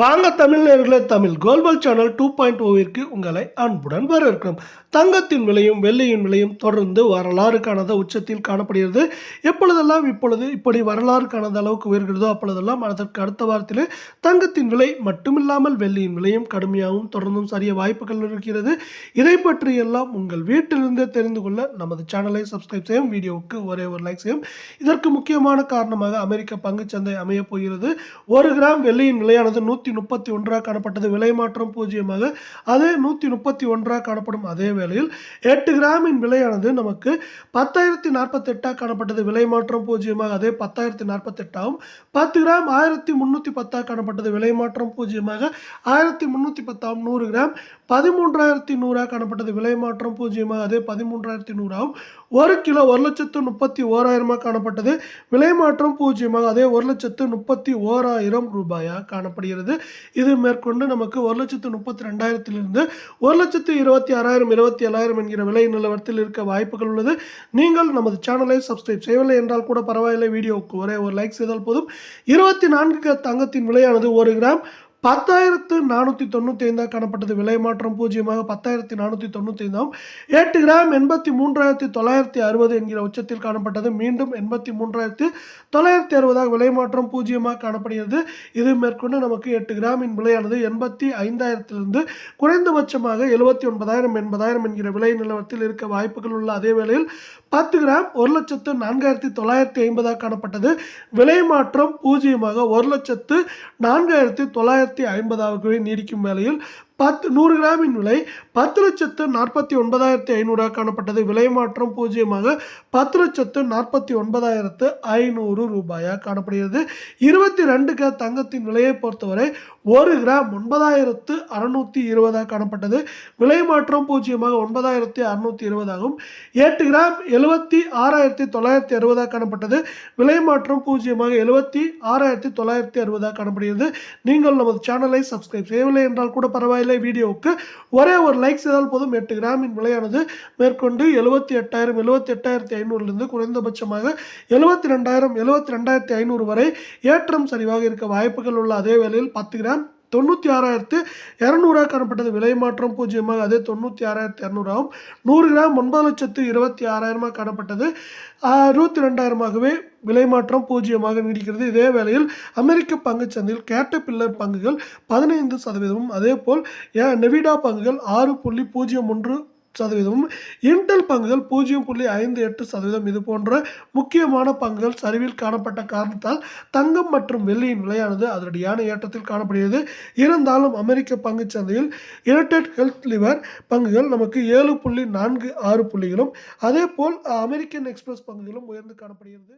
வாங்க தமிழ் நேயர்களே, தமிழ் கோல்வல் சேனல் 2.0விற்கு உங்களை அன்புடன் வரவேற்கிறோம். தங்கத்தின் விலையும் வெள்ளியின் விலையும் தொடர்ந்து வரலாறு காணாத உச்சத்தில் காணப்படுகிறது. எப்பொழுதெல்லாம் இப்படி வரலாறு காணாத அளவுக்கு உயர்கிறதோ அப்பொழுதெல்லாம் அதற்கு அடுத்த வாரத்தில் தங்கத்தின் விலை மட்டுமில்லாமல் வெள்ளியின் விலையும் கடுமையாகவும் தொடர்ந்தும் சரிய வாய்ப்புகள் இருக்கிறது. இதை பற்றி எல்லாம் உங்கள் வீட்டிலிருந்தே தெரிந்து கொள்ள நமது சேனலை சப்ஸ்கிரைப் செய்யும், வீடியோவுக்கு ஒரே ஒரு லைக் செய்யும். இதற்கு முக்கியமான காரணமாக அமெரிக்க பங்குச்சந்தை அமைய போகிறது. 1 கிராம் வெள்ளியின் விலையானது 131 காணப்பட்டது. விலை மாற்றம் பூஜ்ஜியமாக அதே 131 காணப்படும். அதே வேளையில் 8 கிராமின் விலையானது நமக்கு 10,048 காணப்பட்டது. விலை மாற்றம் பூஜ்ஜியமாக அதே 10,048 ஆகும். 10 கிராம் 1,310 காணப்பட்டது. விலை மாற்றம் பூஜ்ஜியமாக 1,310 ஆகும். 100 கிராம் 13,100 காணப்பட்டது. விலை மாற்றம் பூஜ்ஜியமாக அதே 13,100 ஆகும். 1 கிலோ 1,31,000 காணப்பட்டது. விலை மாற்றம் பூஜ்ஜியமாக அதே 1,31,000 ரூபாயாக காணப்படுகிறது. இது மேற்கொண்டு நமக்கு 1,32,000 1,26,000 27,000 என்கிற விலை நிலவரத்தில் இருக்க வாய்ப்புகள் உள்ளது. நீங்கள் நமது சேனலை சப்ஸ்கிரைப் செய்யவில்லை என்றால் கூட பரவாயில்லை, வீடியோவுக்கு ஒரே ஒரு லைக் செய்தால் போதும். 24 தங்கத்தின் விலையானது 1 கிராம் 10,495 காணப்பட்டது. விலை மாற்றம் பூஜ்ஜியமாக 10,495 ஆகும். 8 கிராம் 83,960 என்கிற உச்சத்தில் காணப்பட்டது. மீண்டும் 83,960 விலை மாற்றம் பூஜ்ஜியமாக காணப்படுகிறது. இது மேற்கொண்டு நமக்கு 8 கிராமின் விலையானது 85,000 குறைந்தபட்சமாக 79,000 80,000 என்கிற விலை நிலவரத்தில் இருக்க வாய்ப்புகள் உள்ள. அதே வேளையில் 10 கிராம் 1,04,950 காணப்பட்டது. விலை மாற்றம் பூஜ்ஜியமாக 1,04,950 நீடிக்கும் வேளையில் 100 கிராமின் விலை 10,49,500 காணப்பட்டது. விலை மாற்றம் பூஜ்ஜியமாக 10,49,500 ரூபாயாக காணப்படுகிறது. 22 தங்கத்தின் விலையை பொறுத்தவரை 1 கிராம் 9,620 காணப்பட்டது. விலை மாற்றம் பூஜ்ஜியமாக 9,620 ஆகும். 8 கிராம் 76,960 காணப்பட்டது. விலை மாற்றம் பூஜ்ஜியமாக 76,960 காணப்படுகிறது. நீங்கள் நமது சேனலை சப்ஸ்கிரைப் செய்யவில்லை என்றால் கூட பரவாயில்லை, வீடியோவுக்கு ஒரே ஒரு லைக் செய்தால் போதும். 8 கிராமின் விலையானது மேற்கொண்டு 78,000 78,500 குறைந்தபட்சமாக 72,000 72,500 வரை ஏற்றம் சரிவாக இருக்க வாய்ப்புகள் உள்ள. அதே வேளையில் 10 கிராம் 96,200 காணப்பட்டது. விலை மாற்றம் பூஜ்ஜியமாக அதே 96,200 ஆகும். 100 கிராம் 9,26,000 காணப்பட்டது. 62,000 விலை மாற்றம் பூஜ்ஜியமாக நீடிக்கிறது. இதே வேளையில் அமெரிக்க பங்குச்சந்தையில் கேட்டர்பில்லர் பங்குகள் 15%, அதே போல் நெவிடா பங்குகள் 6.01%, இன்டெல் பங்குகள் 0.58%. இது போன்ற முக்கியமான பங்குகள் சரிவில் காணப்பட்ட காரணத்தால் தங்கம் மற்றும் வெள்ளியின் விலையானது அதிரடியான ஏற்றத்தில் காணப்படுகிறது. இருந்தாலும் அமெரிக்க பங்குச்சந்தையில் யுனைடெட் ஹெல்த் லிவர் பங்குகள் நமக்கு 7.46 புள்ளிகளும் அதே போல் அமெரிக்கன் எக்ஸ்பிரஸ் பங்குகளும் உயர்ந்து காணப்படுகிறது.